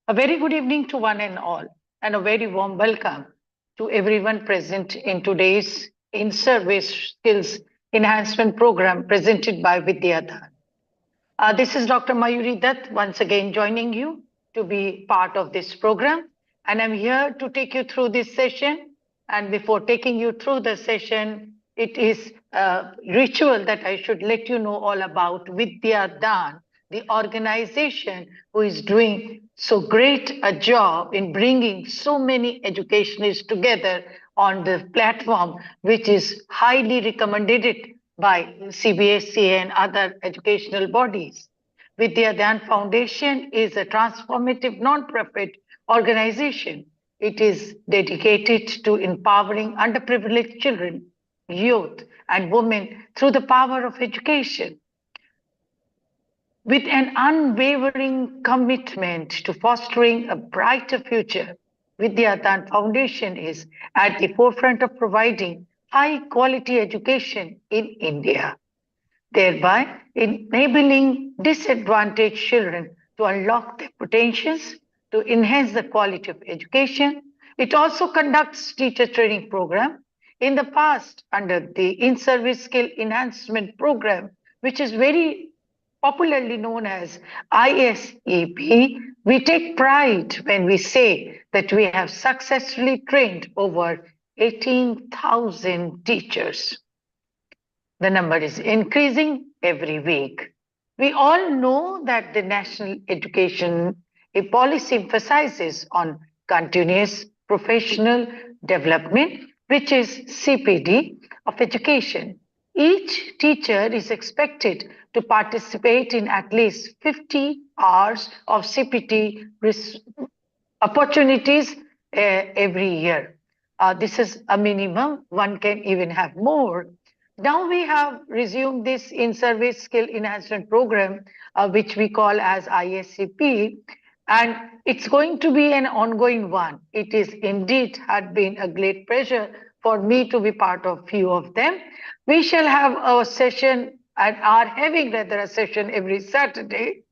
A very good evening to one and all, and a very warm welcome to everyone present in today's In Service Skills Enhancement Program presented by VidyaDaan. This is Dr. Mayuri Dutt once again joining you to be part of this program, and I'm here to take you through this session. And before taking you through the session, it is a ritual that I should let you know all about VidyaDaan, the organization who is doing so great a job in bringing so many educationists together on the platform, which is highly recommended by CBSE and other educational bodies. VidyaDaan Foundation is a transformative non-profit organization. It is dedicated to empowering underprivileged children, youth, and women through the power of education. With an unwavering commitment to fostering a brighter future, VidyaDaan Foundation is at the forefront of providing high quality education in India, thereby enabling disadvantaged children to unlock their potentials, to enhance the quality of education. It also conducts teacher training program. In the past, under the In-Service Skill Enhancement Program, which is very popularly known as ISEP, we take pride when we say that we have successfully trained over 18,000 teachers. The number is increasing every week. We all know that the national education policy emphasizes on continuous professional development, which is CPD of education. Each teacher is expected to participate in at least 50 hours of CPT opportunities every year. This is a minimum, one can even have more. Now we have resumed this in-service skill enhancement program, which we call as ISCP, and it's going to be an ongoing one. It is indeed had been a great pleasure for me to be part of few of them. We shall have a session and are having rather a session every Saturday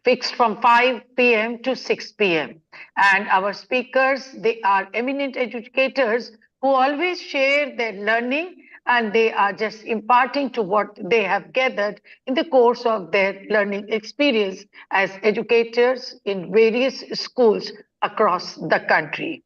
fixed from 5 p.m. to 6 p.m. And our speakers, they are eminent educators who always share their learning and they are just imparting to what they have gathered in the course of their learning experience as educators in various schools across the country.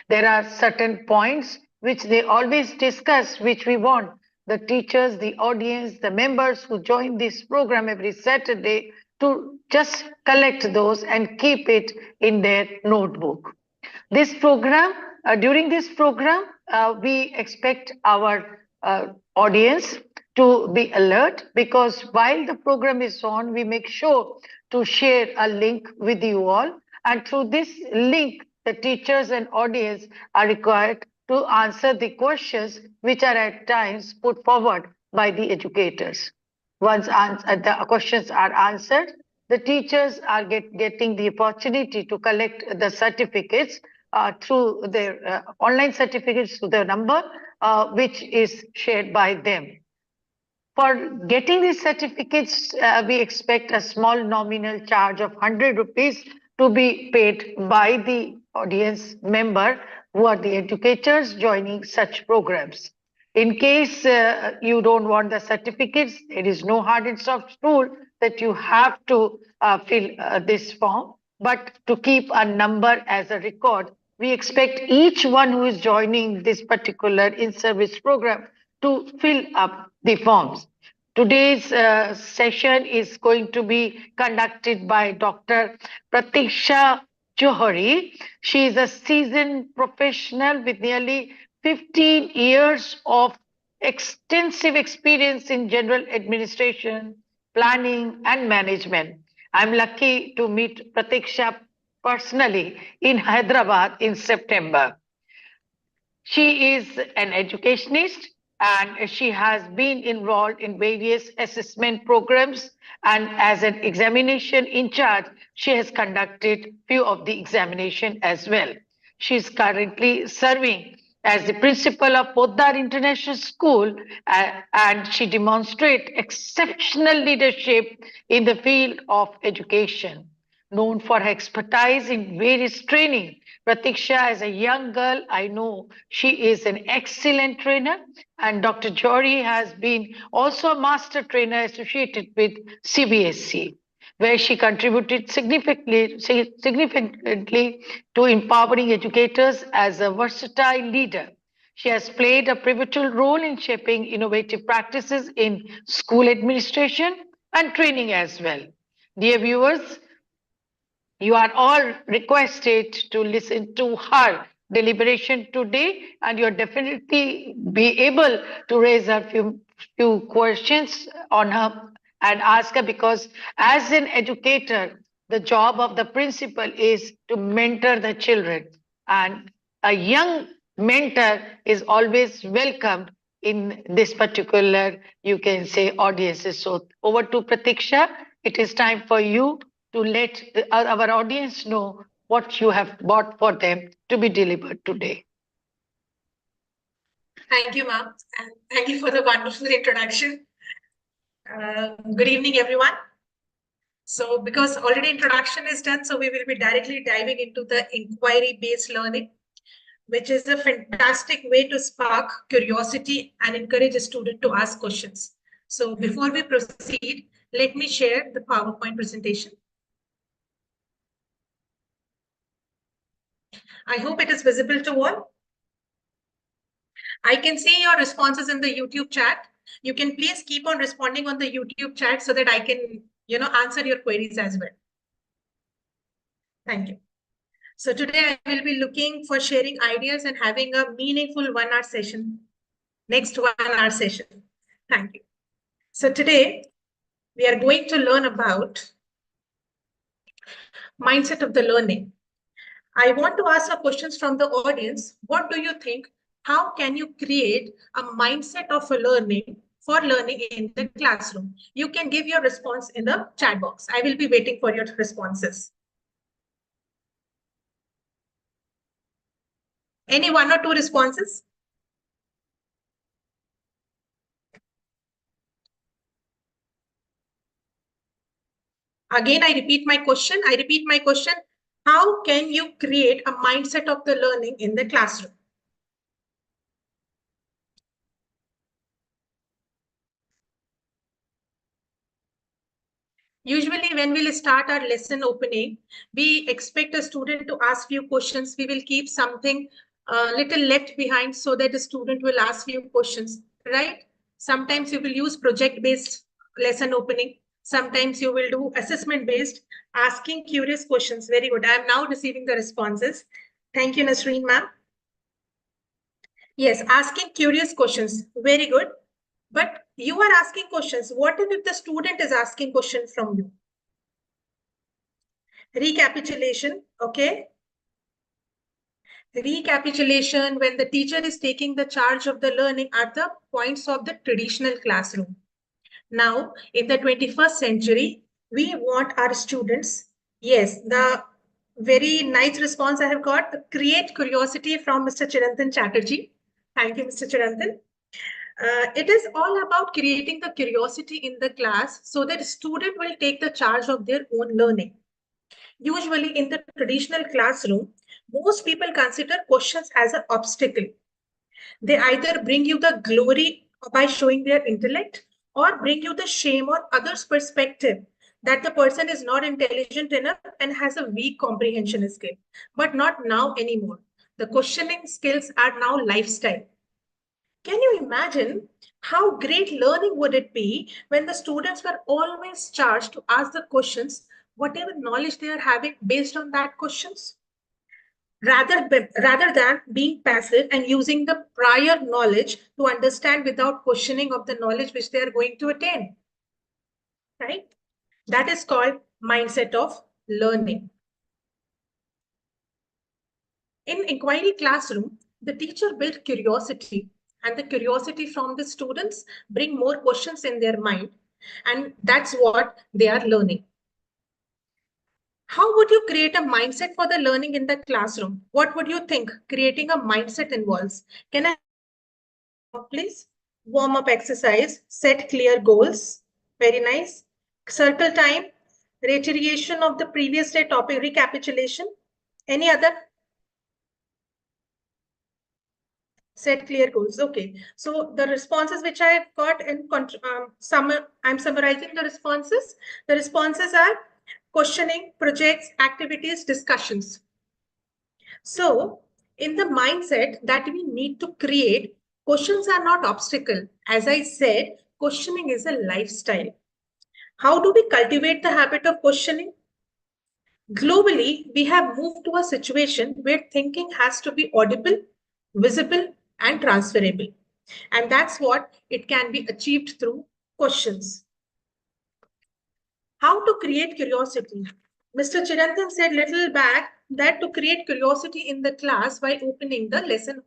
There are certain points which they always discuss, which we want the teachers, the audience, the members who join this program every Saturday to just collect those and keep it in their notebook. This program, during this program, we expect our audience to be alert because while the program is on, we make sure to share a link with you all. And through this link, the teachers and audience are required to answer the questions which are at times put forward by the educators. Once the questions are answered, the teachers are getting the opportunity to collect the certificates through their online certificates to the number which is shared by them. For getting these certificates, we expect a small nominal charge of 100 rupees to be paid by the audience member who are the educators joining such programs. In case you don't want the certificates, there is no hard and soft rule that you have to fill this form. But to keep a number as a record, we expect each one who is joining this particular in-service program to fill up the forms. Today's session is going to be conducted by Dr. Pratiksha Johri. She is a seasoned professional with nearly 15 years of extensive experience in general administration, planning, and management. I'm lucky to meet Pratiksha personally in Hyderabad in September. She is an educationist and she has been involved in various assessment programs, and as an examination in charge, she has conducted few of the examination as well. She is currently serving as the principal of Poddar International School and she demonstrates exceptional leadership in the field of education. known for her expertise in various training. Pratiksha, as a young girl, I know she is an excellent trainer, and Dr. Johri has been also a master trainer associated with CBSC, where she contributed significantly to empowering educators as a versatile leader. She has played a pivotal role in shaping innovative practices in school administration and training as well. Dear viewers, you are all requested to listen to her deliberation today, and you'll definitely be able to raise a few questions on her and ask her, because as an educator, the job of the principal is to mentor the children, and a young mentor is always welcomed in this particular, you can say, audiences. So over to Pratiksha. It is time for you to let our audience know what you have bought for them to be delivered today. Thank you, ma'am. And thank you for the wonderful introduction. Good evening, everyone. So because already introduction is done, so we will be directly diving into the inquiry-based learning, which is a fantastic way to spark curiosity and encourage a student to ask questions. So before we proceed, let me share the PowerPoint presentation. I hope it is visible to all. I can see your responses in the YouTube chat. You can please keep on responding on the YouTube chat so that I can, answer your queries as well. Thank you. So today I will be looking for sharing ideas and having a meaningful 1 hour session, next 1 hour session. Thank you. So today we are going to learn about mindset of the learning. I want to ask some questions from the audience. What do you think? How can you create a mindset of a learning for learning in the classroom? You can give your response in the chat box. I will be waiting for your responses. Any 1 or 2 responses? Again, I repeat my question. How can you create a mindset of the learning in the classroom? Usually when we'll start our lesson opening, we expect a student to ask few questions. We will keep something little left behind so that the student will ask few questions, right? Sometimes you will use project-based lesson opening. Sometimes you will do assessment-based, asking curious questions. Very good. I am now receiving the responses. Thank you, Nasreen ma'am. Yes, asking curious questions. Very good. But you are asking questions. What if the student is asking questions from you? Recapitulation, okay? Recapitulation, when the teacher is taking the charge of the learning at the points of the traditional classroom. Now, in the 21st century, we want our students, yes, the very nice response I have got, create curiosity from Mr. Chirantan Chatterjee. Thank you, Mr. Chirantan. It is all about creating the curiosity in the class so that student will take the charge of their own learning. Usually in the traditional classroom, most people consider questions as an obstacle. They either bring you the glory by showing their intellect or bring you the shame or others' perspective that the person is not intelligent enough and has a weak comprehension skill. But not now anymore. The questioning skills are now lifestyle. Can you imagine how great learning would it be when the students were always charged to ask the questions, whatever knowledge they are having based on that questions? Rather than being passive and using the prior knowledge to understand without questioning of the knowledge which they are going to attain. Right? That is called mindset of learning. In inquiry classroom, the teacher built curiosity, and the curiosity from the students bring more questions in their mind, and that's what they are learning. How would you create a mindset for the learning in the classroom? What would you think creating a mindset involves? Can I please? Warm-up exercise, set clear goals. Very nice. Circle time, Reiteration of the previous day topic, recapitulation. Any other? Set clear goals. Okay. So the responses which I have got in I'm summarizing the responses. The responses are questioning, projects, activities, discussions. So in the mindset that we need to create, questions are not obstacle. As I said, questioning is a lifestyle. How do we cultivate the habit of questioning? Globally, we have moved to a situation where thinking has to be audible, visible, and transferable. And that's what it can be achieved through questions. How to create curiosity? Mr. Chirantan said little back that to create curiosity in the class while opening the lesson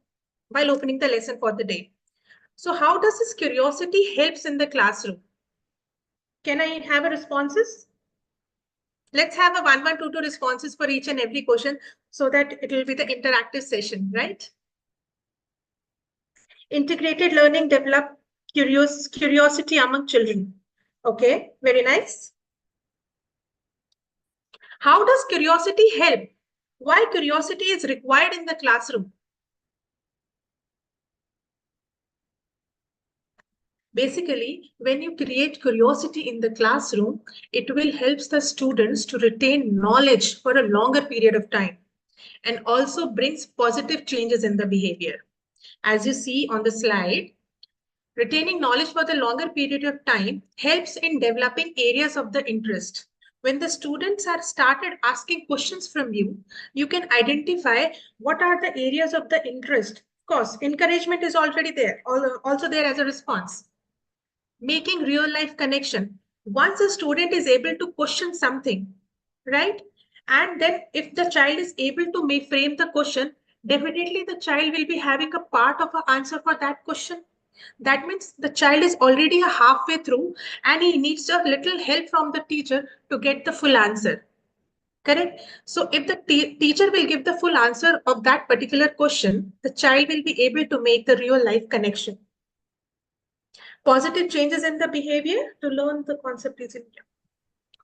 for the day. So how does this curiosity helps in the classroom? Can I have a responses? Let's have a 1-1-2-2 responses for each and every question so that it will be the interactive session, right? Integrated learning develop curiosity among children. Okay, very nice. How does curiosity help? Why curiosity is required in the classroom? Basically, when you create curiosity in the classroom, it will help the students to retain knowledge for a longer period of time and also brings positive changes in the behavior. As you see on the slide, retaining knowledge for the longer period of time helps in developing areas of the interest. When the students are started asking questions from you, you can identify what are the areas of the interest. Of course, encouragement is already there, also there as a response. Making real life connection. Once a student is able to question something, right? And then if the child is able to make frame the question, definitely the child will be having a part of an answer for that question. That means the child is already a halfway through and he needs a little help from the teacher to get the full answer. Correct? So if the teacher will give the full answer of that particular question, the child will be able to make the real life connection. Positive changes in the behavior to learn the concept is in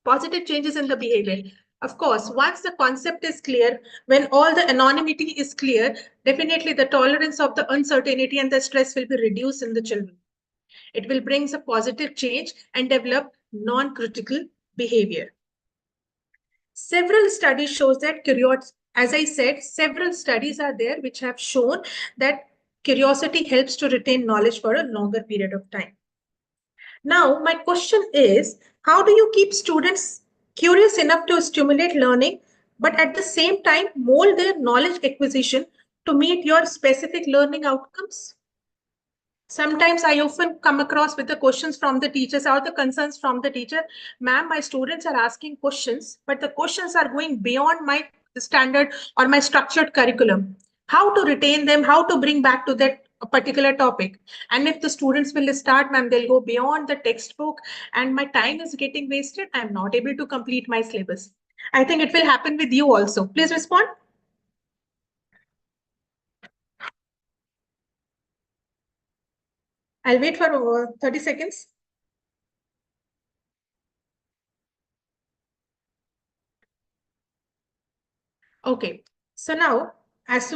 positive changes in the behavior. Of course, once the concept is clear, when all the anonymity is clear, definitely the tolerance of the uncertainty and the stress will be reduced in the children. It will bring a positive change and develop non-critical behavior. Several studies shows that curiosity, as I said, several studies are there which have shown that curiosity helps to retain knowledge for a longer period of time. Now, my question is, how do you keep students curious enough to stimulate learning, but at the same time mold their knowledge acquisition to meet your specific learning outcomes? Sometimes I often come across with the questions from the teachers or the concerns from the teacher. Ma'am, my students are asking questions, but the questions are going beyond my standard or my structured curriculum. How to retain them, how to bring back to that particular topic. And if the students will start, ma'am, they'll go beyond the textbook and my time is getting wasted. I'm not able to complete my syllabus. I think it will happen with you also. Please respond. I'll wait for 30 seconds. Okay, so now as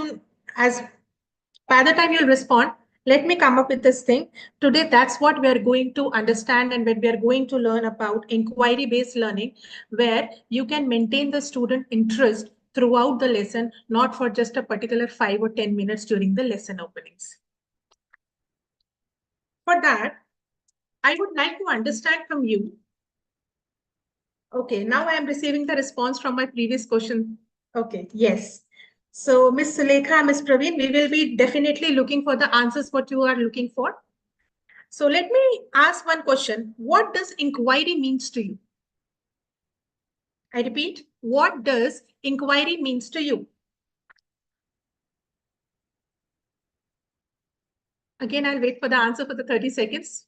by the time you'll respond, let me come up with this thing. Today, that's what we are going to understand and when we are going to learn about inquiry-based learning, where you can maintain the student interest throughout the lesson, not for just a particular 5 or 10 minutes during the lesson openings. For that, I would like to understand from you. Okay, now I am receiving the response from my previous question. Okay, yes. So, Ms. Sulekha, Ms. Praveen, we will be definitely looking for the answers what you are looking for. So let me ask one question. What does inquiry means to you? I repeat, what does inquiry means to you? Again, I'll wait for the answer for the 30 seconds.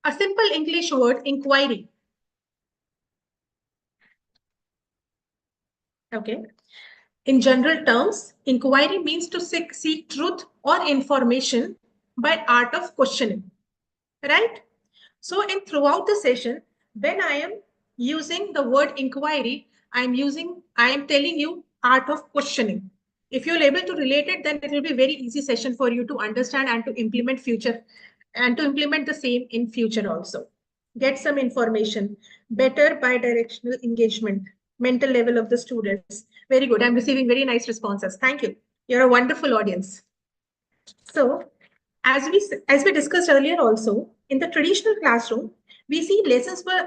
A simple English word, inquiry. Okay. In general terms, inquiry means to seek truth or information by art of questioning, right? So in throughout the session, when I am using the word inquiry, I am telling you art of questioning. If you're able to relate it, then it will be very easy session for you to understand and to implement future and to implement the same in future also. Get some information, better bi-directional engagement, mental level of the students. Very good. I'm receiving very nice responses. Thank you. You're a wonderful audience. So as we discussed earlier also, in the traditional classroom, we see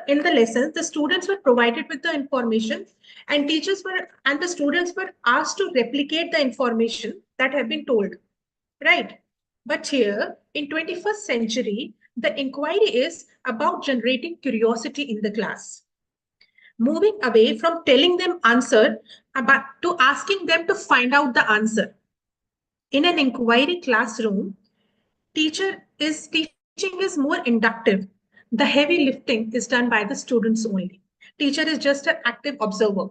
in the lessons, the students were provided with the information and the students were asked to replicate the information that have been told, right? But here in 21st century, the inquiry is about generating curiosity in the class, moving away from telling them answer about to asking them to find out the answer. In an inquiry classroom, teaching is more inductive. The heavy lifting is done by the students only. Teacher is just an active observer.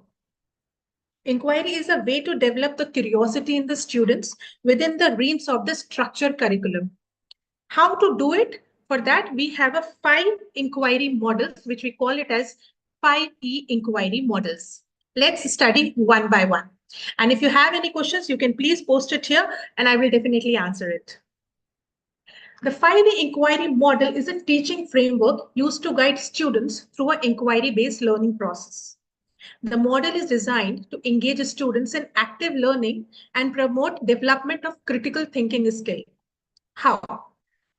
Inquiry is a way to develop the curiosity in the students within the realms of the structured curriculum. How to do it? For that, we have a 5 inquiry models, which we call it as 5E inquiry models. Let's study one by one. And if you have any questions, you can please post it here and I will definitely answer it. The 5E inquiry model is a teaching framework used to guide students through an inquiry-based learning process. The model is designed to engage students in active learning and promote development of critical thinking skill. How?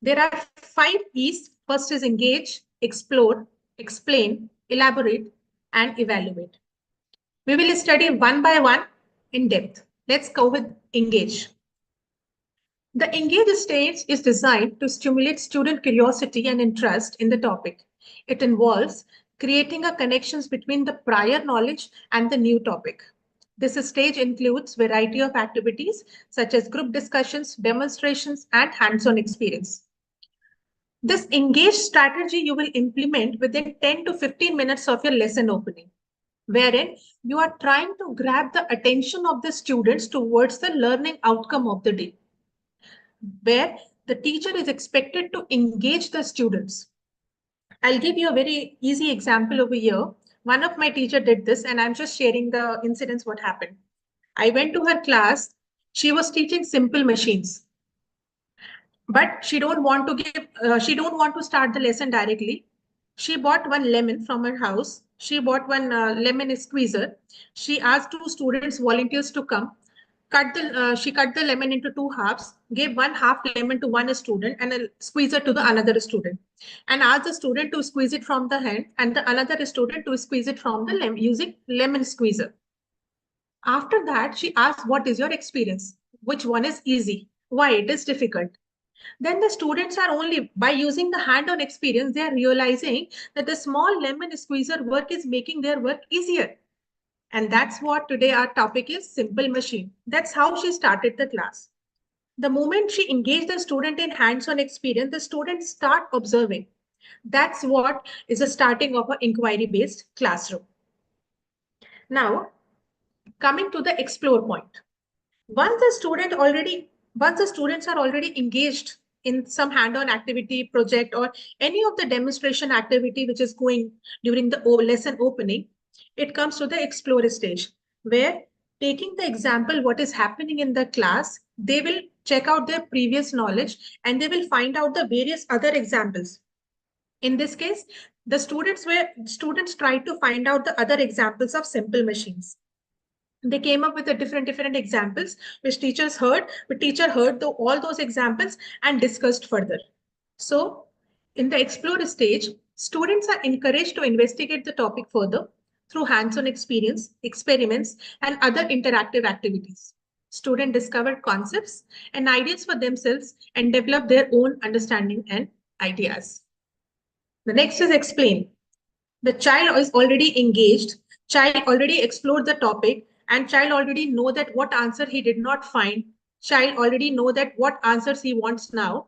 There are 5 E's. First is engage, explore, explain, elaborate, and evaluate. We will study one by one in depth. Let's go with engage. The engage stage is designed to stimulate student curiosity and interest in the topic. It involves creating a connections between the prior knowledge and the new topic. This stage includes variety of activities such as group discussions, demonstrations, and hands-on experience. This engage strategy you will implement within 10 to 15 minutes of your lesson opening, wherein you are trying to grab the attention of the students towards the learning outcome of the day, where the teacher is expected to engage the students. I'll give you a very easy example over here. One of my teacher did this, and I'm just sharing the incidents what happened. I went to her class. She was teaching simple machines, but she don't want to start the lesson directly. She bought one lemon from her house. She bought one lemon squeezer. She asked 2 students volunteers to come. She cut the lemon into 2 halves, gave one half lemon to one student and a squeezer to the another student, and asked the student to squeeze it from the hand and the another student to squeeze it from the using lemon squeezer. After that, she asked, "What is your experience? Which one is easy? Why it is difficult?" Then the students are only by using the hand-on experience, they are realizing that the small lemon squeezer work is making their work easier. And that's what today our topic is, simple machine. That's how she started the class. The moment she engaged the student in hands-on experience, the students start observing. That's what is the starting of an inquiry-based classroom. Now, coming to the explore point. Once the students are already engaged in some hand-on activity, project, or any of the demonstration activity which is going during the lesson opening, it comes to the explore stage, where taking the example what is happening in the class, they will check out their previous knowledge and they will find out the various other examples. In this case, the students tried to find out the other examples of simple machines. They came up with a different examples which teacher heard all those examples and discussed further. So in the explore stage, students are encouraged to investigate the topic further through hands-on experience, experiments, and other interactive activities. Students discover concepts and ideas for themselves and develop their own understanding and ideas. The next is explain. The child is already engaged, child already explored the topic, and child already know that what answer he did not find, child already know that what answers he wants now.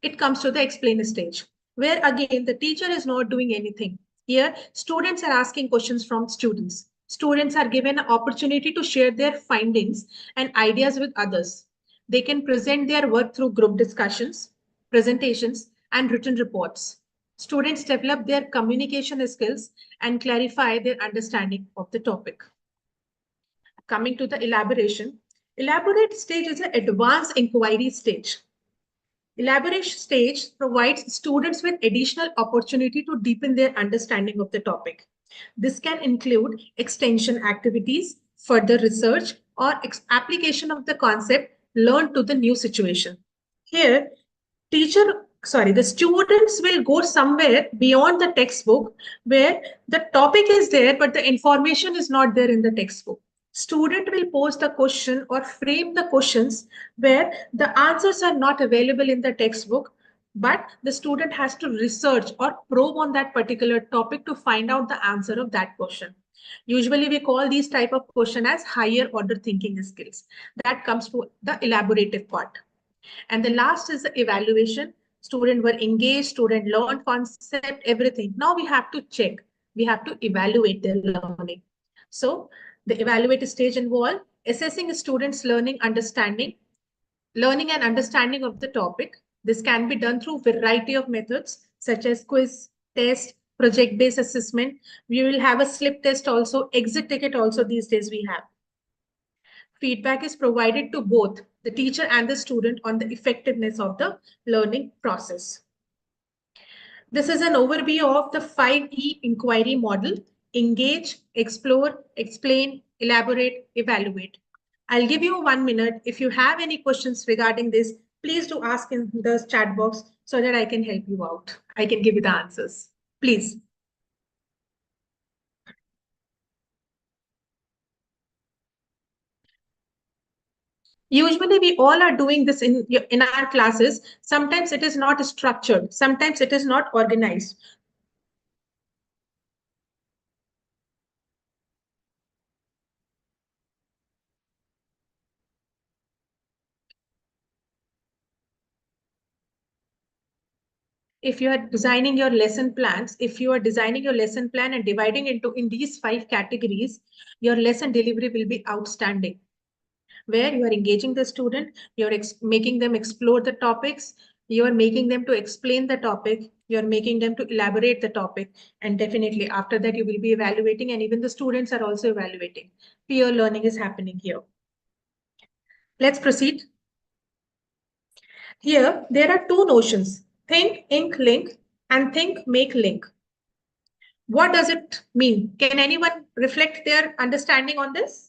It comes to the explain stage, where again the teacher is not doing anything. Here students are asking questions from students. Students are given an opportunity to share their findings and ideas with others. They can present their work through group discussions, presentations, and written reports. Students develop their communication skills and clarify their understanding of the topic. Coming to the elaboration, elaborate stage is an advanced inquiry stage. Elaboration stage provides students with additional opportunity to deepen their understanding of the topic. This can include extension activities, further research, or application of the concept learned to the new situation. Here, the students will go somewhere beyond the textbook where the topic is there, but the information is not there in the textbook. Student will pose the question or frame the questions where the answers are not available in the textbook, but the student has to research or probe on that particular topic to find out the answer of that question. Usually we call these type of question as higher order thinking skills. That comes to the elaborative part. And the last is the evaluation. Student were engaged, student learned concept, everything. Now we have to check. We have to evaluate their learning. So the evaluate stage involve assessing a student's learning and understanding of the topic. This can be done through variety of methods such as quiz, test, project-based assessment. We will have a slip test also, exit ticket also these days we have. Feedback is provided to both the teacher and the student on the effectiveness of the learning process. This is an overview of the 5E inquiry model: engage, explore, explain, elaborate, evaluate. I'll give you 1 minute. If you have any questions regarding this, please do ask in the chat box so that I can help you out. I can give you the answers. Please. Usually we all are doing this in our classes. Sometimes it is not structured. Sometimes it is not organized. If you are designing your lesson plans, if you are designing your lesson plan and dividing into in these 5 categories, your lesson delivery will be outstanding. Where you are engaging the student, you're making them explore the topics, you are making them to explain the topic, you're making them to elaborate the topic, and definitely after that you will be evaluating, and even the students are also evaluating. Peer learning is happening here. Let's proceed. Here, there are 2 notions: think, ink, link, and think, make, link. What does it mean? Can anyone reflect their understanding on this?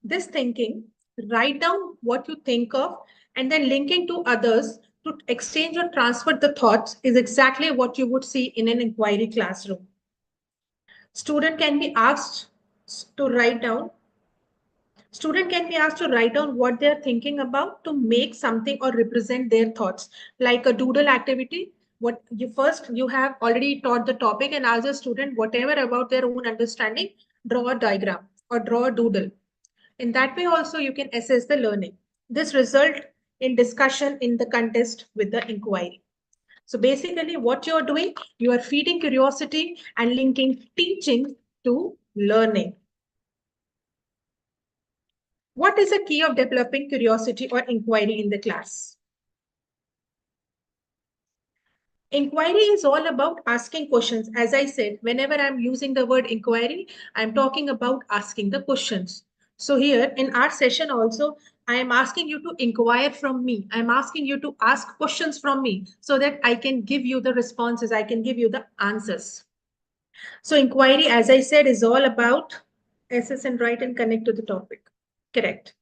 This thinking, write down what you think of and then linking to others to exchange or transfer the thoughts, is exactly what you would see in an inquiry classroom. Student can be asked to write down what they're thinking about to make something or represent their thoughts, like a doodle activity. What you have already taught the topic and ask the student whatever about their own understanding, draw a diagram or draw a doodle. In that way also you can assess the learning. This result in discussion in the contest with the inquiry. So basically what you're doing, you are feeding curiosity and linking teaching to learning. What is the key of developing curiosity or inquiry in the class? Inquiry is all about asking questions. As I said, whenever I'm using the word inquiry, I'm talking about asking the questions. So here in our session also, I am asking you to inquire from me. I'm asking you to ask questions from me so that I can give you the responses, I can give you the answers. So inquiry, as I said, is all about assess and write and connect to the topic. Correct.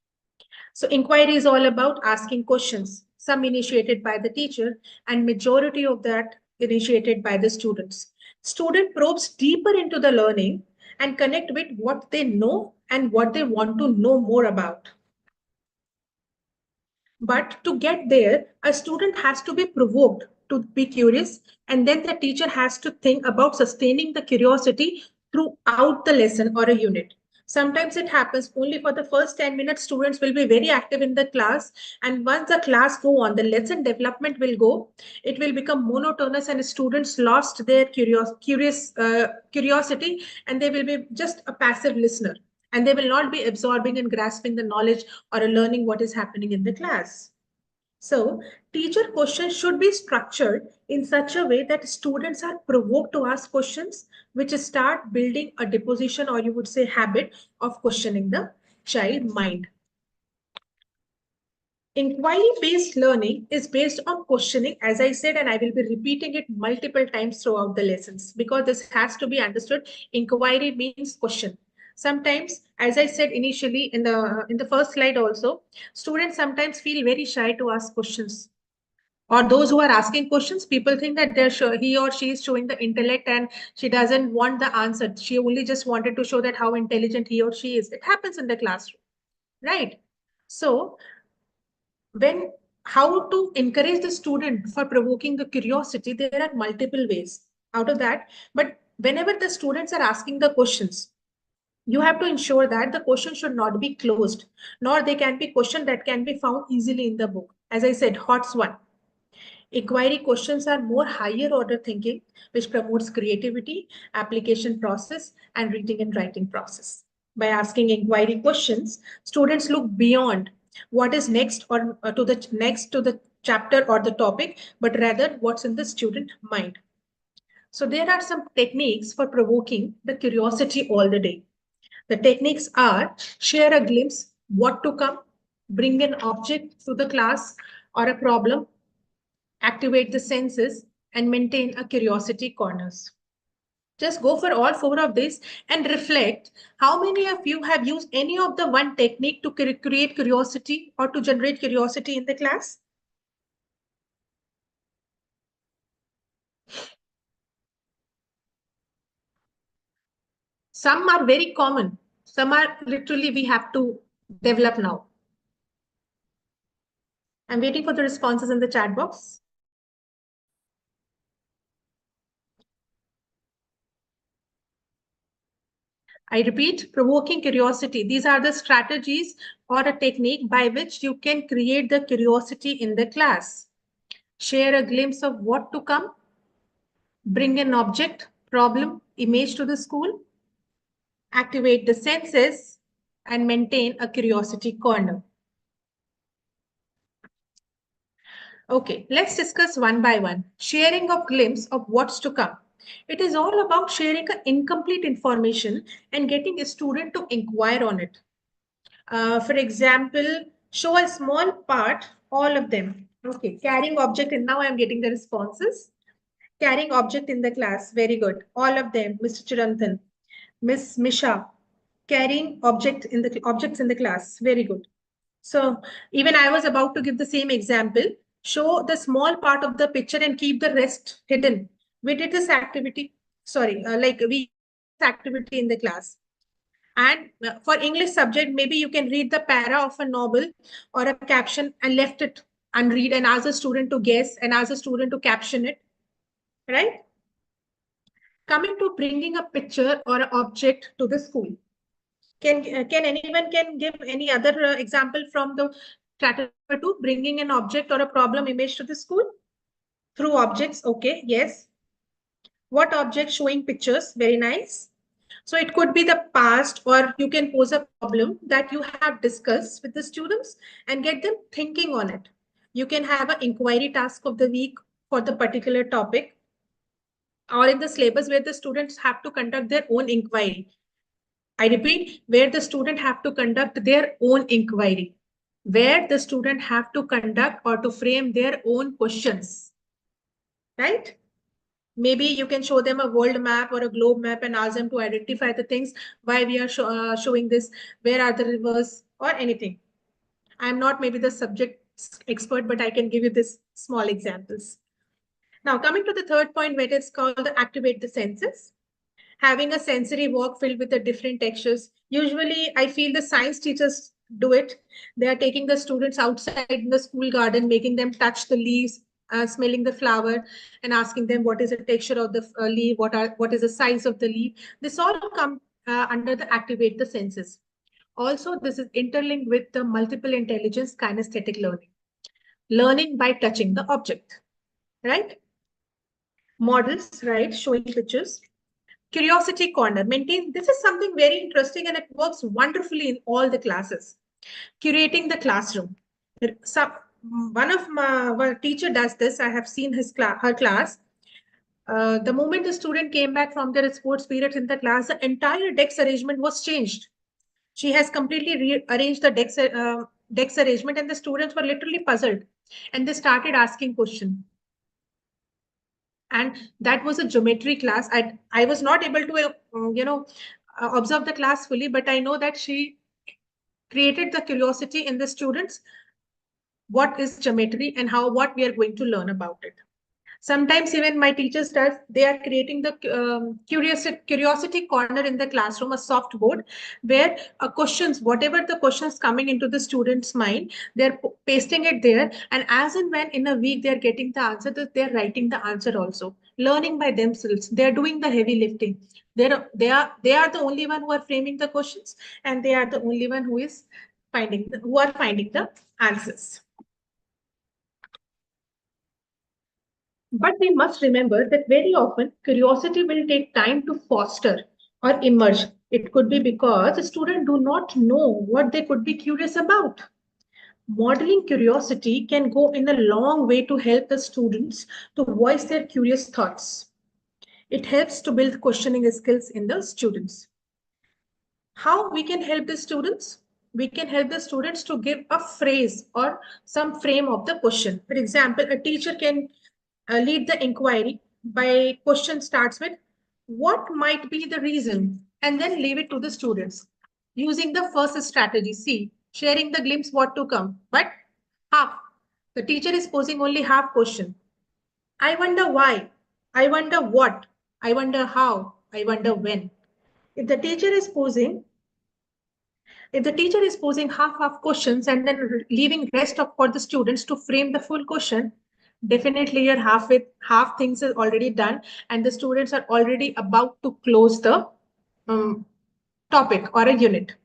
So inquiry is all about asking questions, some initiated by the teacher and majority of that initiated by the students. Student probes deeper into the learning and connect with what they know and what they want to know more about. But to get there, a student has to be provoked to be curious, and then the teacher has to think about sustaining the curiosity throughout the lesson or a unit. Sometimes it happens only for the first 10 minutes, students will be very active in the class. And once the class go on, the lesson development will go, it will become monotonous and students lost their curiosity, and they will be just a passive listener. And they will not be absorbing and grasping the knowledge or learning what is happening in the class. So, teacher questions should be structured in such a way that students are provoked to ask questions, which start building a deposition, or you would say habit of questioning the child mind. Inquiry-based learning is based on questioning, as I said, and I will be repeating it multiple times throughout the lessons because this has to be understood. Inquiry means question. Sometimes, as I said initially in the first slide also, students sometimes feel very shy to ask questions, or those who are asking questions, people think that he or she is showing the intellect and she doesn't want the answer. She only just wanted to show that how intelligent he or she is. It happens in the classroom, right? So when how to encourage the student for provoking the curiosity, there are multiple ways out of that. But whenever the students are asking the questions, you have to ensure that the question should not be closed, nor they can be question that can be found easily in the book. As I said, HOTS 1. Inquiry questions are more higher order thinking, which promotes creativity, application process, and reading and writing process. By asking inquiry questions, students look beyond what is next or to the next to the chapter or the topic, but rather what's in the student mind. So there are some techniques for provoking the curiosity all the day. The techniques are share a glimpse, what to come, bring an object to the class or a problem, activate the senses, and maintain a curiosity corners. Just go for all four of these and reflect how many of you have used any of the one technique to create curiosity or to generate curiosity in the class. Some are very common. Some are literally we have to develop now. I'm waiting for the responses in the chat box. I repeat, provoking curiosity. These are the strategies or a technique by which you can create the curiosity in the class. Share a glimpse of what to come, bring an object, problem, image to the school, activate the senses, and maintain a curiosity corner. Okay, let's discuss one by one. Sharing of glimpse of what's to come. It is all about sharing incomplete information and getting a student to inquire on it. For example, show a small part, all of them. Okay, carrying object, and now I'm getting the responses. Carrying object in the class, very good. All of them, Mr. Chiranthan, Miss Misha, carrying objects in the class, very good. So even I was about to give the same example. Show the small part of the picture and keep the rest hidden. We did this activity. Sorry, like we activity in the class. And for English subject, maybe you can read the para of a novel or a caption and left it unread and ask a student to guess and ask a student to caption it, right? Coming to bringing a picture or an object to the school. Can anyone can give any other example from the strategy number 2, bringing an object or a problem image to the school? Through objects, okay, yes. What object? Showing pictures, very nice. So it could be the past, or you can pose a problem that you have discussed with the students and get them thinking on it. You can have an inquiry task of the week for the particular topic, or in the syllabus where the students have to conduct their own inquiry. I repeat, where the student have to conduct their own inquiry, where the student have to conduct or to frame their own questions, right? Maybe you can show them a world map or a globe map and ask them to identify the things, why we are showing this, where are the rivers or anything. I'm not maybe the subject expert, but I can give you this small examples. Now, coming to the third point, where it's called the activate the senses. Having a sensory walk filled with the different textures. Usually, I feel the science teachers do it. They are taking the students outside in the school garden, making them touch the leaves, smelling the flower, and asking them what is the texture of the leaf, what is the size of the leaf. This all under the activate the senses. Also, this is interlinked with the multiple intelligence kinesthetic learning. Learning by touching the object, right? Models, right? Showing pictures. Curiosity corner. Maintain. This is something very interesting and it works wonderfully in all the classes. Curating the classroom. So, one of my teacher does this. I have seen her class. The moment the student came back from their sports periods in the class, the entire desk arrangement was changed. She has completely rearranged the desk arrangement, and the students were literally puzzled, and they started asking questions. And that was a geometry class. I was not able to observe the class fully, but I know that she created the curiosity in the students. What is geometry and what we are going to learn about it. Sometimes even my teachers they are creating the curiosity corner in the classroom, a soft board where questions, whatever the questions coming into the student's mind, they're pasting it there. And as and when in a week they're getting the answer, they're writing the answer also, learning by themselves. They're doing the heavy lifting. They are the only one who are framing the questions, and they are the only one who are finding the answers. But we must remember that very often curiosity will take time to foster or emerge. It could be because the students do not know what they could be curious about. Modeling curiosity can go in a long way to help the students to voice their curious thoughts. It helps to build questioning skills in the students. How we can help the students? We can help the students to give a phrase or some frame of the question. For example, a teacher can lead the inquiry by question starts with what might be the reason, and then leave it to the students using the first strategy C, sharing the glimpse what to come, but half. The teacher is posing only half question. I wonder why, I wonder what, I wonder how, I wonder when. If the teacher is posing half questions and then leaving rest of for the students to frame the full question, definitely your half things is already done, and the students are already about to close the topic or a unit.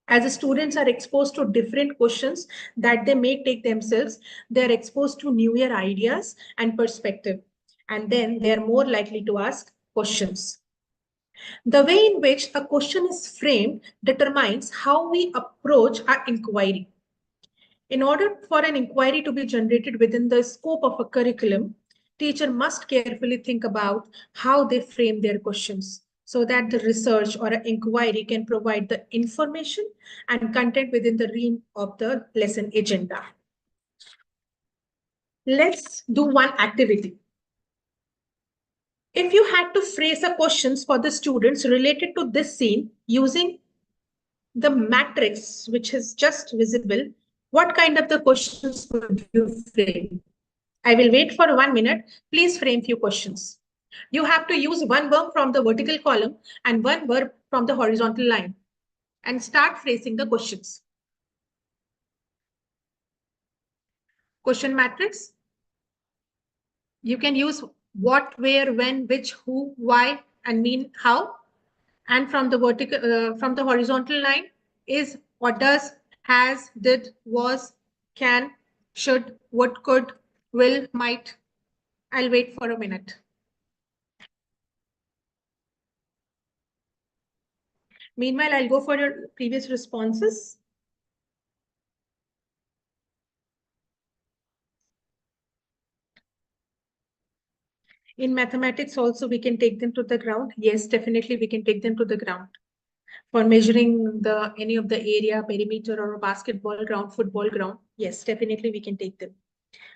As the students are exposed to different questions that they may take themselves, they're exposed to newer ideas and perspective, and then they're more likely to ask questions. The way in which a question is framed determines how we approach our inquiry. In order for an inquiry to be generated within the scope of a curriculum, teacher must carefully think about how they frame their questions so that the research or an inquiry can provide the information and content within the realm of the lesson agenda. Let's do one activity. If you had to phrase a questions for the students related to this scene using the matrix, which is just visible, what kind of the questions would you frame? I will wait for 1 minute. Please frame few questions. You have to use one verb from the vertical column and one verb from the horizontal line and start phrasing the questions. Question matrix. You can use what, where, when, which, who, why, and mean how. And from the from the horizontal line is what does, has, did, was, can, should, would, could, will, might. I'll wait for a minute. Meanwhile, I'll go for your previous responses. In mathematics also, we can take them to the ground. Yes, definitely we can take them to the ground. For measuring any of the area, perimeter, or a basketball ground, football ground, yes, definitely we can take them.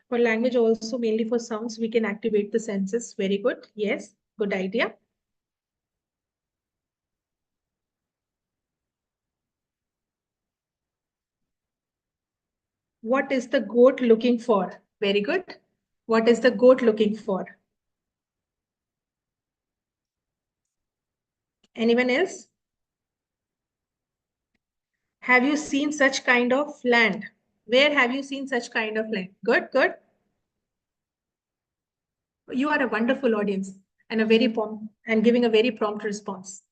For language also, mainly for sounds, we can activate the senses. Very good. Yes, good idea. What is the goat looking for? Very good. What is the goat looking for? Anyone else? Have you seen such kind of land? Where have you seen such kind of land? Good, good. You are a wonderful audience and a very prompt and giving a very prompt response.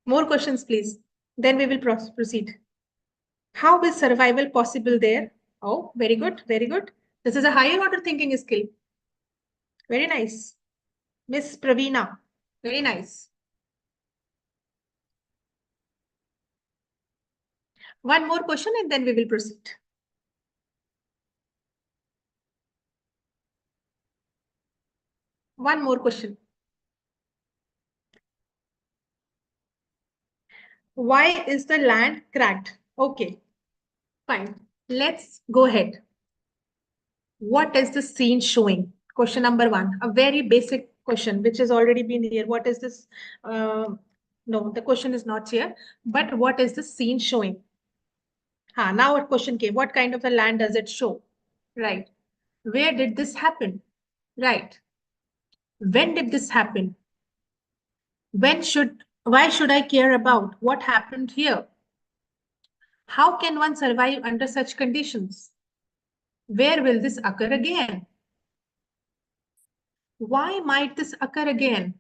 More questions, please. Then we will proceed. How is survival possible there? Oh, very good, very good. This is a higher order thinking skill. Very nice. Miss Praveena, very nice. One more question and then we will proceed. One more question. Why is the land cracked? Okay, fine. Let's go ahead. What is the scene showing? Question number one, a very basic question, which has already been here. What is this? No, the question is not here, but what is the scene showing? Now a question came. What kind of a land does it show? Right. Where did this happen? Right. When did this happen? Why should I care about what happened here? How can one survive under such conditions? Where will this occur again? Why might this occur again?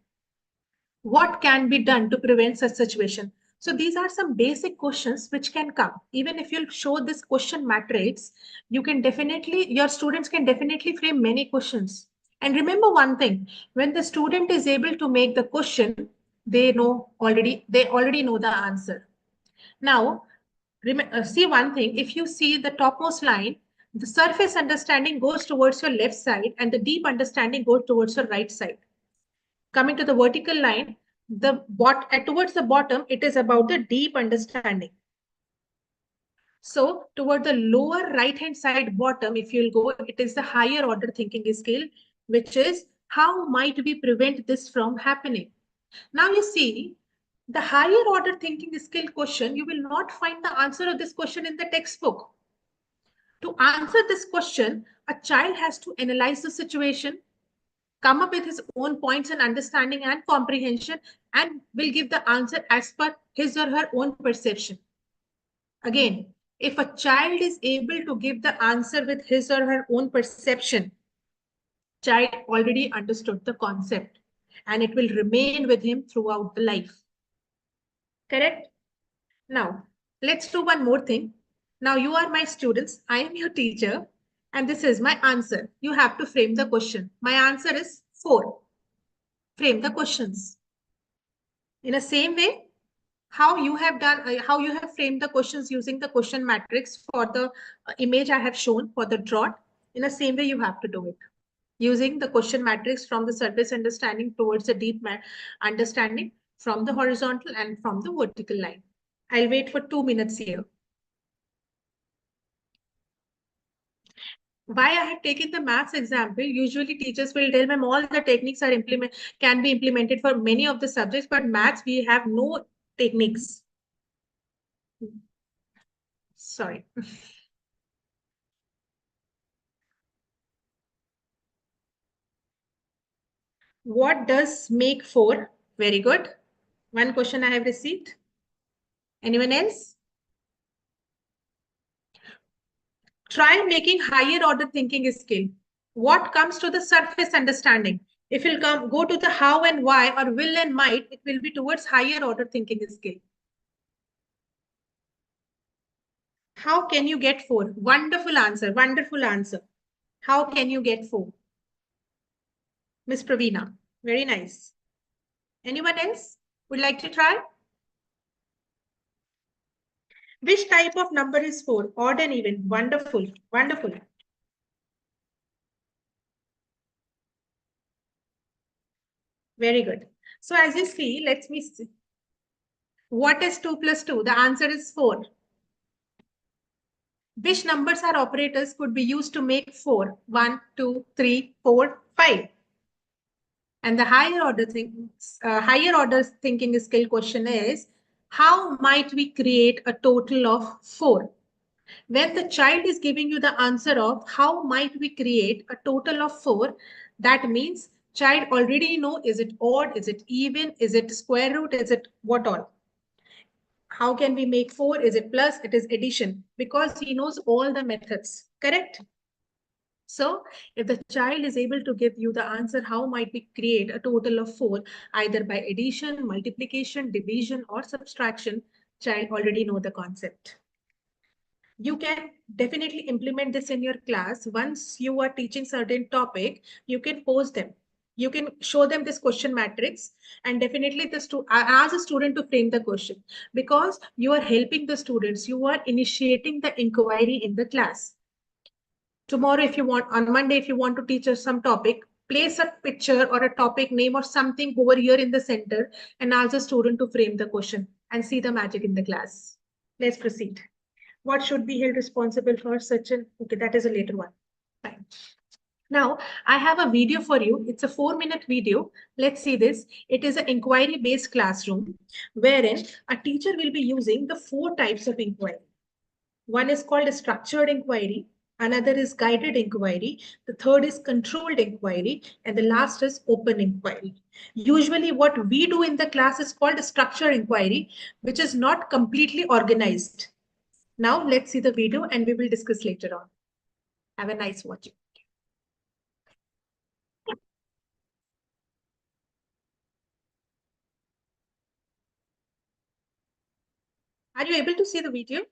What can be done to prevent such situation? So these are some basic questions which can come. Even if you show this question matrix, you can definitely, your students can definitely frame many questions. And remember one thing, when the student is able to make the question, they already know the answer. Now, see one thing, if you see the topmost line, the surface understanding goes towards your left side and the deep understanding goes towards your right side. Coming to the vertical line, towards the bottom, it is about the deep understanding. So toward the lower right-hand side bottom, if you'll go, it is the higher order thinking skill, which is how might we prevent this from happening? Now you see, the higher order thinking skill question, you will not find the answer of this question in the textbook. To answer this question, a child has to analyze the situation, come up with his own points and understanding and comprehension, and will give the answer as per his or her own perception. Again, if a child is able to give the answer with his or her own perception, child already understood the concept and it will remain with him throughout the life. Correct? Now, let's do one more thing. Now you are my students, I am your teacher, and this is my answer. You have to frame the question. My answer is 4. Frame the questions. In the same way, how you have framed the questions using the question matrix for the image I have shown for the drought. In the same way, you have to do it using the question matrix from the surface understanding towards the deep understanding from the horizontal and from the vertical line. I'll wait for 2 minutes here. Why I have taken the maths example, usually teachers will tell them all the techniques can be implemented for many of the subjects, but maths, we have no techniques. Sorry. What does make 4? Very good. One question I have received. Anyone else? Try making higher order thinking skill. What comes to the surface understanding? If you'll go to the how and why or will and might, it will be towards higher order thinking skill. How can you get 4? Wonderful answer. Wonderful answer. How can you get 4? Miss Praveena. Very nice. Anyone else would like to try? Which type of number is 4? Odd and even. Wonderful. Wonderful. Very good. So as you see, let me see. What is 2 plus 2? The answer is 4. Which numbers or operators could be used to make 4? 1, 2, 3, 4, 5. And the higher order thinking skill question is, how might we create a total of 4? When the child is giving you the answer of how might we create a total of 4, that means child already know, is it odd, is it even, is it square root, is it what all? How can we make 4? Is it plus? It is addition, because he knows all the methods. Correct? So if the child is able to give you the answer, how might we create a total of 4, either by addition, multiplication, division, or subtraction, child already know the concept. You can definitely implement this in your class. Once you are teaching certain topic, you can pose them. You can show them this question matrix, and definitely ask a student to frame the question, because you are helping the students. You are initiating the inquiry in the class. Tomorrow, if you want, on Monday, if you want to teach us some topic, place a picture or a topic name or something over here in the center and ask the student to frame the question and see the magic in the class. Let's proceed. What should be held responsible for such an, okay, that is a later one. Fine. Now, I have a video for you. It's a 4-minute video. Let's see this. It is an inquiry-based classroom wherein a teacher will be using the 4 types of inquiry. One is called a structured inquiry. Another is guided inquiry. The third is controlled inquiry. And the last is open inquiry. Usually what we do in the class is called a structured inquiry, which is not completely organized. Now let's see the video and we will discuss later on. Have a nice watching. Are you able to see the video?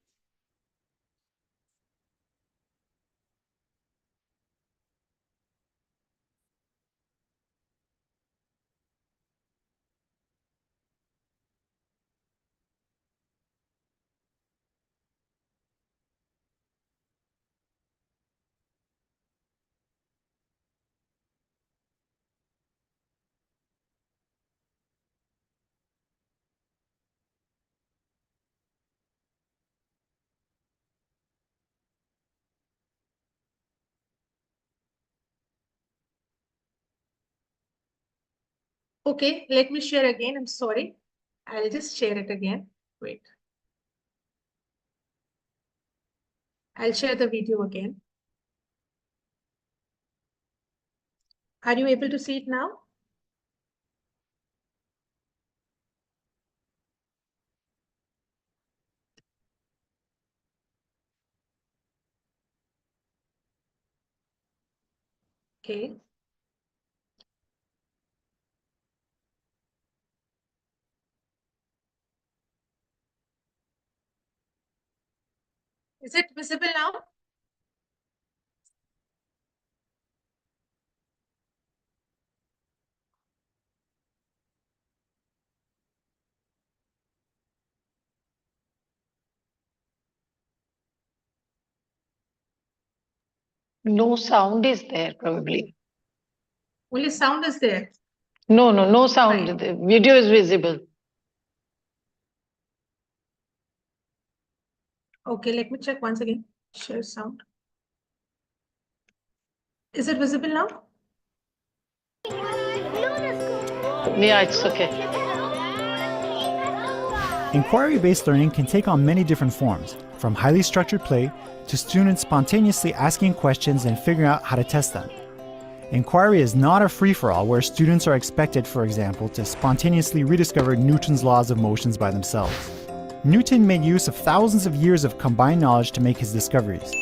Okay, let me share again. I'm sorry. I'll just share it again. Wait. I'll share the video again. Are you able to see it now? Okay. Is it visible now? No sound is there, probably. Only sound is there. No sound. Fine. The video is visible. Okay, let me check once again. Share sound. Is it visible now? Yeah, it's okay. Inquiry-based learning can take on many different forms, from highly structured play to students spontaneously asking questions and figuring out how to test them. Inquiry is not a free-for-all where students are expected, for example, to spontaneously rediscover Newton's laws of motions by themselves. Newton made use of thousands of years of combined knowledge to make his discoveries.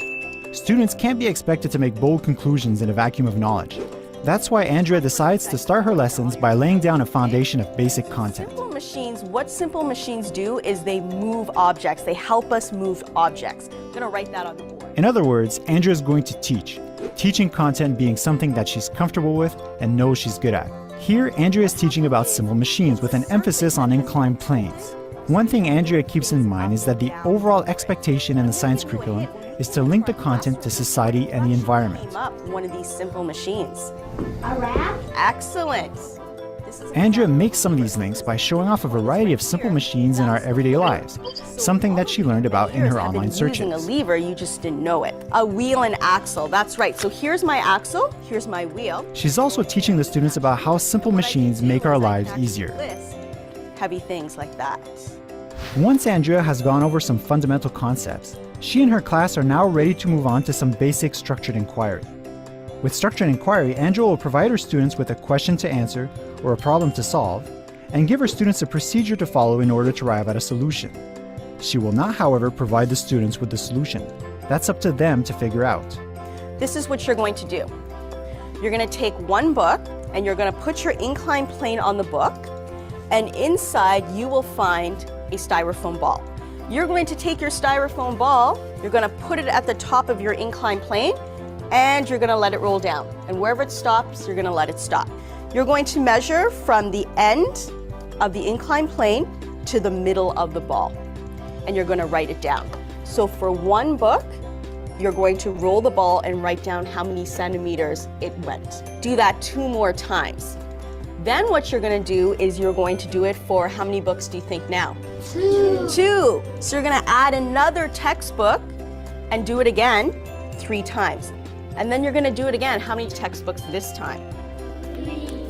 Students can't be expected to make bold conclusions in a vacuum of knowledge. That's why Andrea decides to start her lessons by laying down a foundation of basic content. What simple machines do is they move objects. They help us move objects. I'm going to write that on the board. In other words, Andrea is going to teach, teaching content being something that she's comfortable with and knows she's good at. Here, Andrea is teaching about simple machines with an emphasis on inclined planes. One thing Andrea keeps in mind is that the overall expectation in the science curriculum is to link the content to society and the environment. One of these simple machines. A rat? Excellent. Andrea makes some of these links by showing off a variety of simple machines in our everyday lives, something that she learned about in her online searches. Using a lever, you just didn't know it. A wheel and axle, that's right. So here's my axle, here's my wheel. She's also teaching the students about how simple machines make our lives easier. Heavy things like that. Once Andrea has gone over some fundamental concepts, she and her class are now ready to move on to some basic structured inquiry. With structured inquiry, Andrea will provide her students with a question to answer or a problem to solve, and give her students a procedure to follow in order to arrive at a solution. She will not, however, provide the students with the solution. That's up to them to figure out. this is what you're going to do. You're going to take one book and you're going to put your inclined plane on the book, and inside you will find a styrofoam ball. You're going to take your styrofoam ball, you're going to put it at the top of your inclined plane, and you're going to let it roll down. And wherever it stops, you're going to let it stop. You're going to measure from the end of the inclined plane to the middle of the ball, and you're going to write it down. So for one book, you're going to roll the ball and write down how many centimeters it went. Do that 2 more times. Then what you're going to do is you're going to do it for how many books do you think now? 2. So you're going to add another textbook and do it again 3 times. And then you're going to do it again. How many textbooks this time?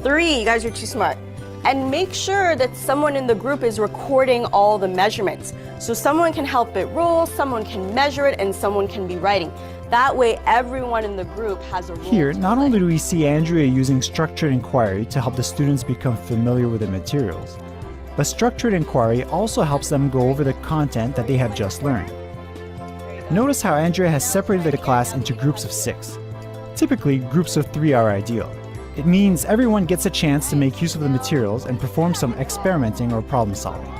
3. You guys are too smart. And make sure that someone in the group is recording all the measurements. So someone can help it roll, someone can measure it, and someone can be writing. That way, everyone in the group has a role. Here, not only do we see Andrea using structured inquiry to help the students become familiar with the materials, but structured inquiry also helps them go over the content that they have just learned. Notice how Andrea has separated the class into groups of 6. Typically, groups of 3 are ideal. It means everyone gets a chance to make use of the materials and perform some experimenting or problem solving.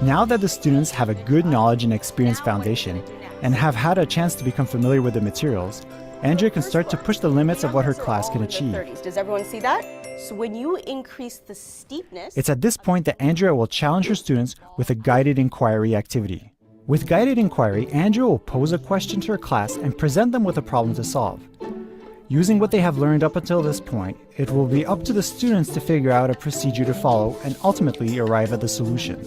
Now that the students have a good knowledge and experience foundation and have had a chance to become familiar with the materials, Andrea can start to push the limits of what her class can achieve. Does everyone see that? So when you increase the steepness... It's at this point that Andrea will challenge her students with a guided inquiry activity. With guided inquiry, Andrea will pose a question to her class and present them with a problem to solve. Using what they have learned up until this point, it will be up to the students to figure out a procedure to follow and ultimately arrive at the solution.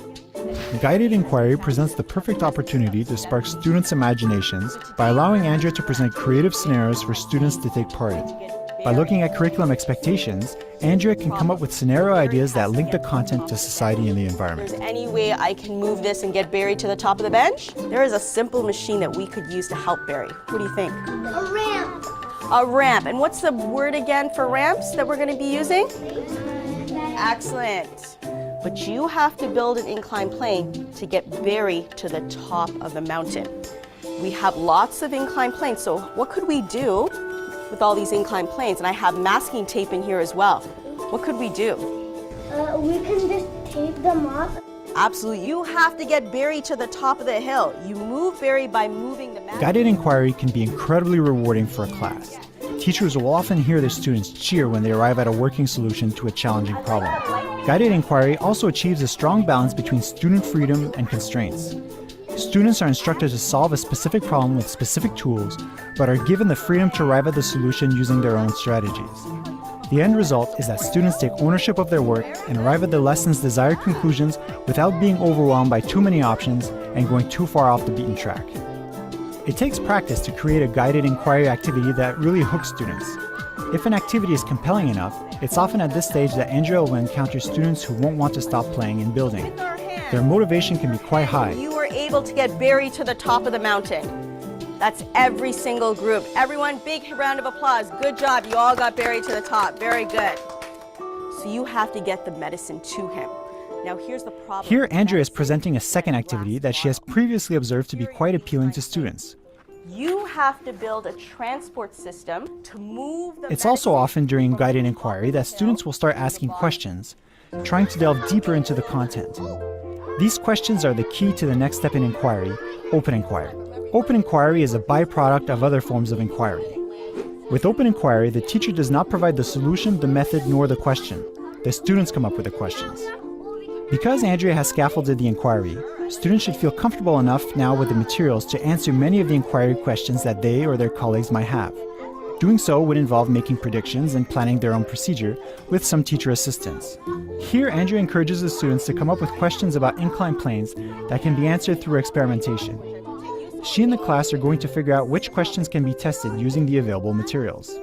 Guided inquiry presents the perfect opportunity to spark students' imaginations by allowing Andrea to present creative scenarios for students to take part in. By looking at curriculum expectations, Andrea can come up with scenario ideas that link the content to society and the environment. If there's any way I can move this and get Barry to the top of the bench, there is a simple machine that we could use to help Barry. What do you think? A ramp. A ramp. And what's the word again for ramps that we're going to be using? Excellent. But you have to build an inclined plane to get Barry to the top of the mountain. We have lots of inclined planes, so what could we do with all these inclined planes? And I have masking tape in here as well. What could we do? We can just tape them up. Absolutely. You have to get Barry to the top of the hill. You move Barry by moving the mountain. Guided inquiry can be incredibly rewarding for a class. Teachers will often hear their students cheer when they arrive at a working solution to a challenging problem. Guided inquiry also achieves a strong balance between student freedom and constraints. Students are instructed to solve a specific problem with specific tools, but are given the freedom to arrive at the solution using their own strategies. The end result is that students take ownership of their work and arrive at the lesson's desired conclusions without being overwhelmed by too many options and going too far off the beaten track. It takes practice to create a guided inquiry activity that really hooks students. If an activity is compelling enough, it's often at this stage that Andrea will encounter students who won't want to stop playing and building. Their motivation can be quite high. You were able to get Barry to the top of the mountain. That's every single group. Everyone, big round of applause. Good job. You all got Barry to the top. Very good. So you have to get the medicine to him. Now here's the problem. Here, Andrea is presenting a second activity that she has previously observed to be quite appealing to students. You have to build a transport system to move the... It's also often during guided inquiry that students will start asking questions, trying to delve deeper into the content. These questions are the key to the next step in inquiry, open inquiry. Open inquiry is a byproduct of other forms of inquiry. With open inquiry, the teacher does not provide the solution, the method, nor the question. The students come up with the questions. Because Andrea has scaffolded the inquiry, students should feel comfortable enough now with the materials to answer many of the inquiry questions that they or their colleagues might have. Doing so would involve making predictions and planning their own procedure with some teacher assistance. Here, Andrea encourages the students to come up with questions about inclined planes that can be answered through experimentation. She and the class are going to figure out which questions can be tested using the available materials.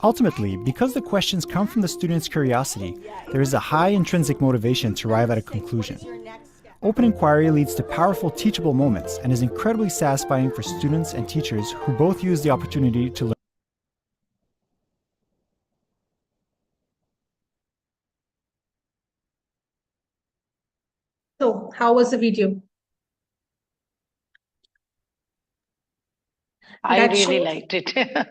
Ultimately, because the questions come from the students' curiosity, there is a high intrinsic motivation to arrive at a conclusion. Open inquiry leads to powerful teachable moments and is incredibly satisfying for students and teachers who both use the opportunity to learn. So, how was the video? I That really shows. liked it.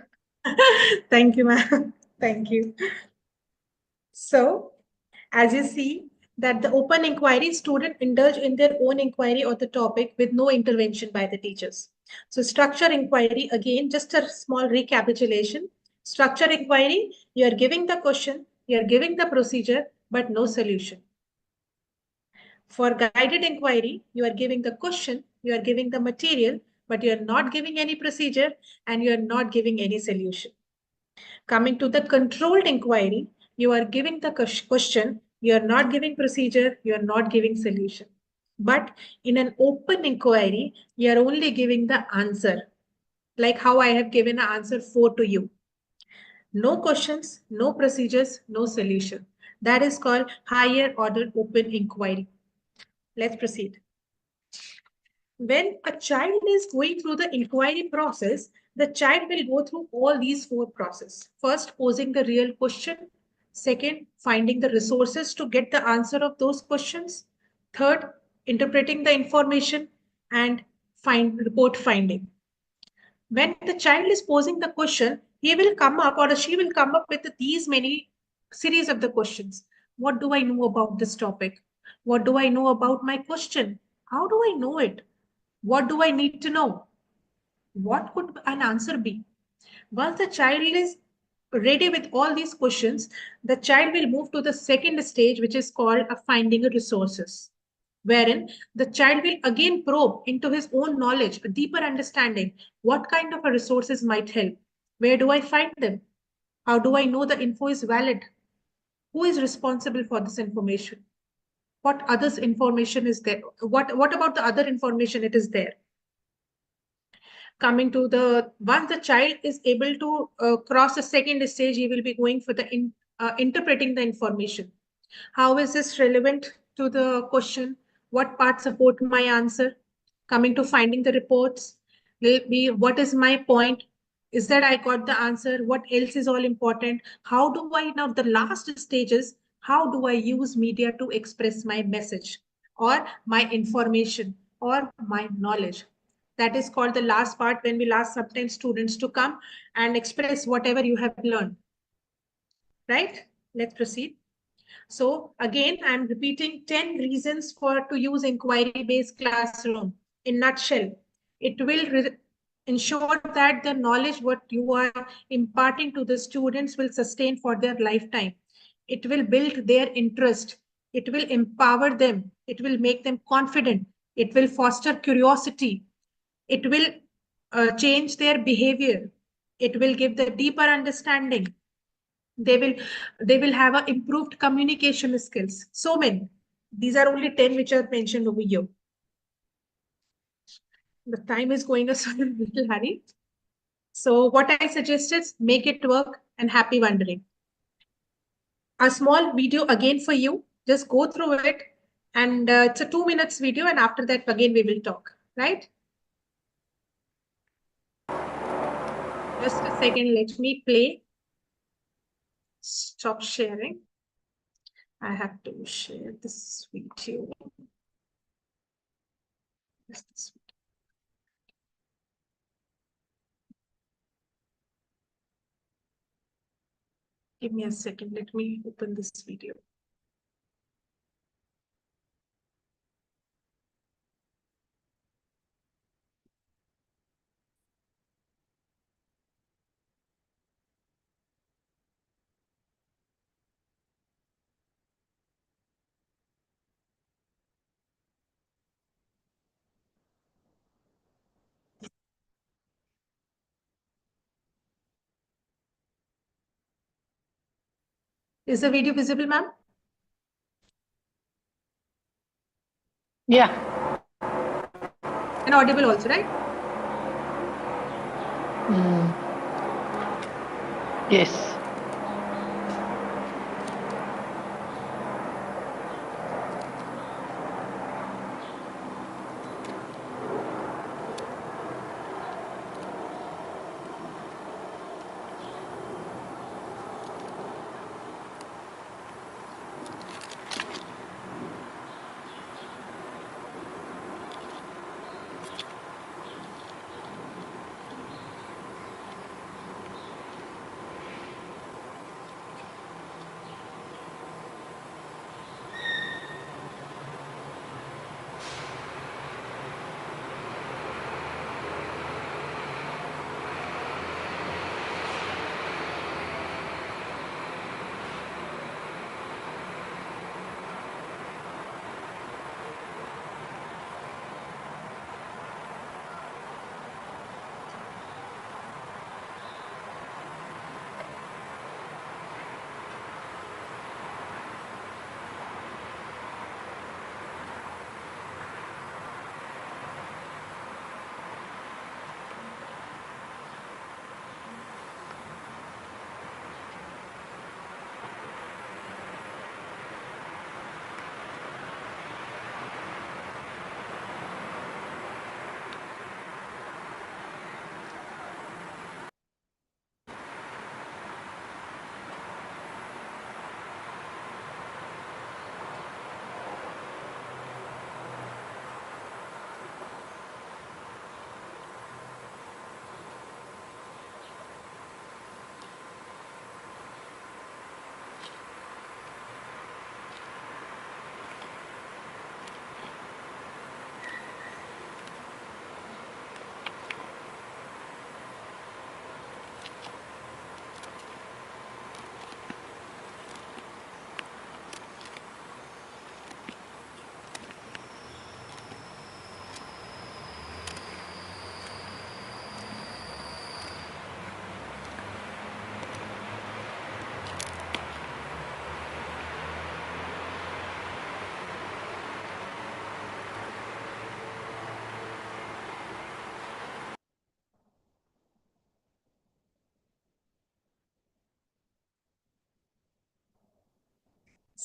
Thank you, ma'am. Thank you. So, as you see, that the open inquiry student indulge in their own inquiry or the topic with no intervention by the teachers. So structure inquiry, again, just a small recapitulation. Structure inquiry, you are giving the question, you are giving the procedure, but no solution. For guided inquiry, you are giving the question, you are giving the material, but you are not giving any procedure and you are not giving any solution. Coming to the controlled inquiry, you are giving the question, you are not giving procedure, you are not giving solution. But in an open inquiry, you are only giving the answer, like how I have given an answer 4 to you. No questions, no procedures, no solution. That is called higher order open inquiry. Let's proceed. When a child is going through the inquiry process, the child will go through all these 4 processes. First, posing the real question. Second, finding the resources to get the answer of those questions. Third, interpreting the information and report finding. When the child is posing the question, he will come up or she will come up with these many series of the questions. What do I know about this topic? What do I know about my question? How do I know it? What do I need to know? What could an answer be? Once the child is ready with all these questions, the child will move to the second stage, which is called a finding resources, wherein the child will again probe into his own knowledge, a deeper understanding. What kind of a resources might help? Where do I find them? How do I know the info is valid? Who is responsible for this information? What other information is there? What about the other information it is there? Coming to the once the child is able to cross the second stage, he will be going for the interpreting the information. How is this relevant to the question? What part support my answer? Coming to finding the reports, will be what is my point? Is that I got the answer? What else is all important? How do I now the last stages? How do I use media to express my message or my information or my knowledge? That is called the last part, when we ask sometimes students to come and express whatever you have learned. Right? Let's proceed. So again, I'm repeating 10 reasons for to use inquiry-based classroom. In nutshell, it will ensure that the knowledge what you are imparting to the students will sustain for their lifetime. It will build their interest. It will empower them. It will make them confident. It will foster curiosity. It will change their behavior. It will give the deeper understanding. They will have a improved communication skills. So many. These are only 10 which are mentioned over here. The time is going us a little hurry. So what I suggest is make it work and happy wondering. A small video again for you. Just go through it. And it's a 2 minutes video. And after that, again, we will talk. Right? Just a second. Let me play. Stop sharing. I have to share this video. Give me a second. Let me open this video. Is the video visible, ma'am? Yeah. And audible also, right? Yes.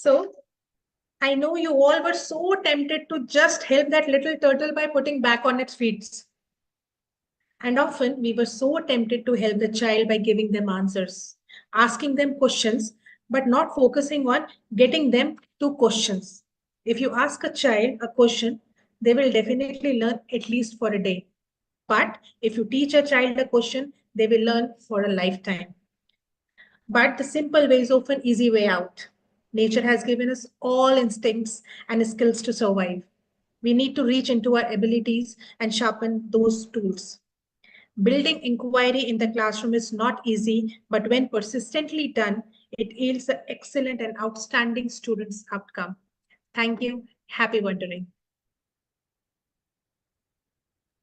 So I know you all were so tempted to just help that little turtle by putting back on its feet. And often we were so tempted to help the child by giving them answers, asking them questions, but not focusing on getting them to questions. If you ask a child a question, they will definitely learn at least for a day. But if you teach a child a question, they will learn for a lifetime. But the simple way is often easy way out. Nature has given us all instincts and skills to survive. We need to reach into our abilities and sharpen those tools. Building inquiry in the classroom is not easy, but when persistently done, it yields an excellent and outstanding student's outcome. Thank you. Happy wondering.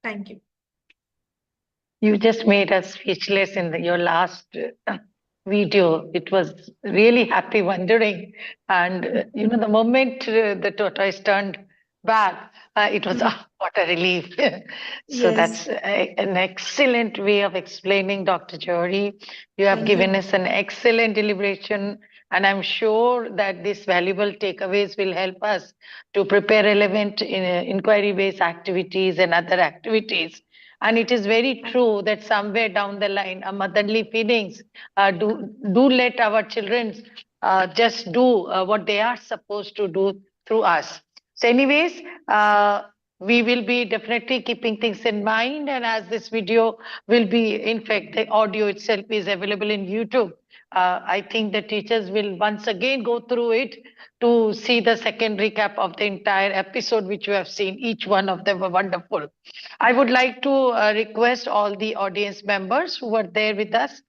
Thank you. You just made us speechless in your last video. It was really happy wondering. And, the moment the tortoise turned back, it was, what a relief. So Yes. that's an excellent way of explaining, Dr. Johri. You have Thank given you. us an excellent deliberation. And I'm sure that these valuable takeaways will help us to prepare relevant inquiry-based activities and other activities. And it is very true that somewhere down the line, our motherly feelings do let our children just do what they are supposed to do through us. So, anyways, we will be definitely keeping things in mind. And as this video will be, in fact, the audio itself is available in YouTube. I think the teachers will once again go through it to see the second recap of the entire episode, which you have seen. Each one of them were wonderful. I would like to request all the audience members who were there with us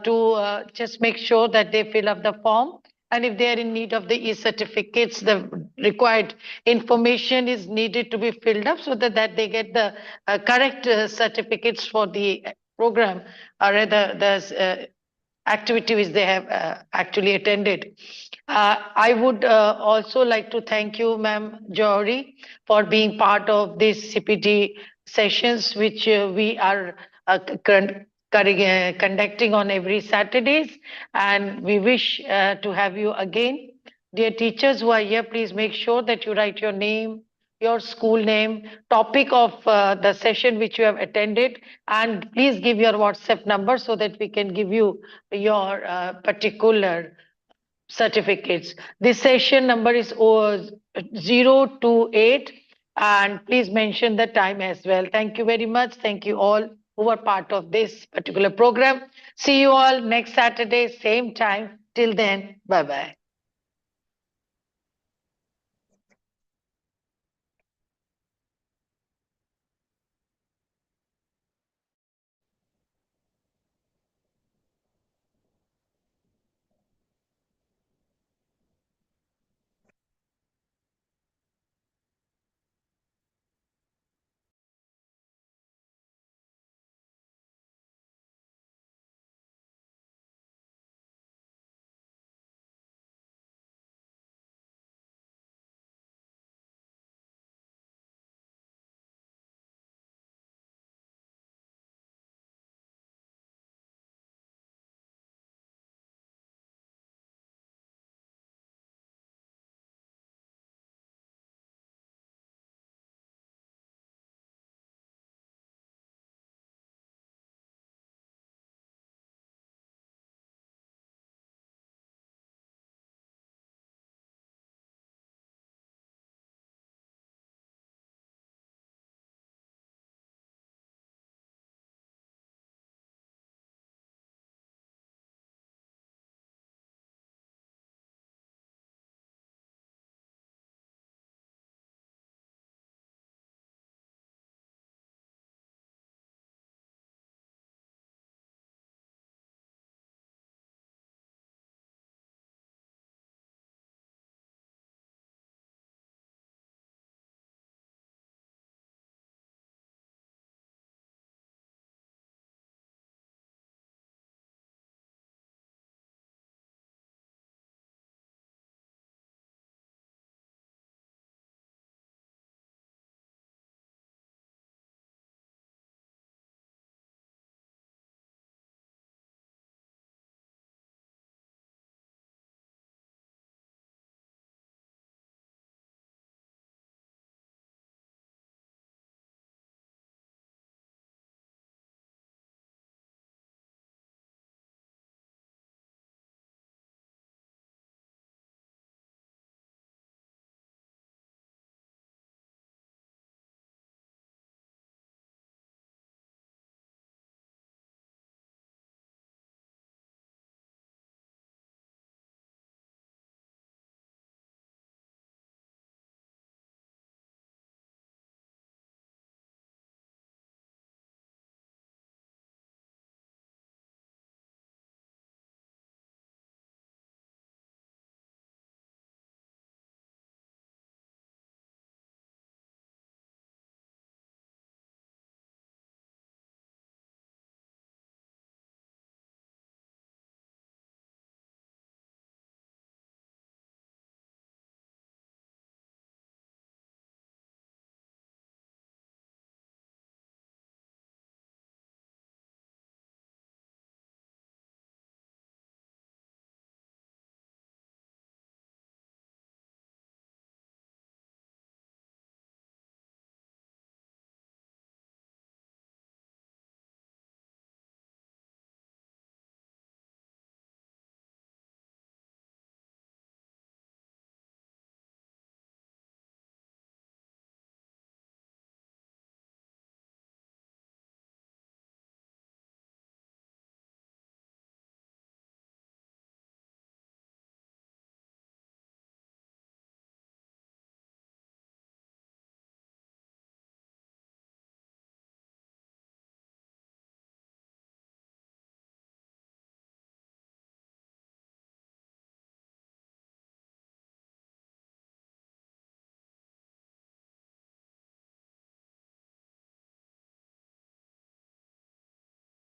to just make sure that they fill up the form. And if they are in need of the e-certificates, the required information is needed to be filled up so that they get the correct certificates for the program, or rather the activity which they have actually attended. I would also like to thank you, Ma'am Johri, for being part of these CPD sessions, which we are conducting on every Saturdays. And we wish to have you again. Dear teachers who are here, please make sure that you write your name, your school name, topic of the session which you have attended, and please give your WhatsApp number so that we can give you your particular certificates. This session number is 028, and please mention the time as well. Thank you very much. Thank you all who were part of this particular program. See you all next Saturday, same time. Till then, bye-bye.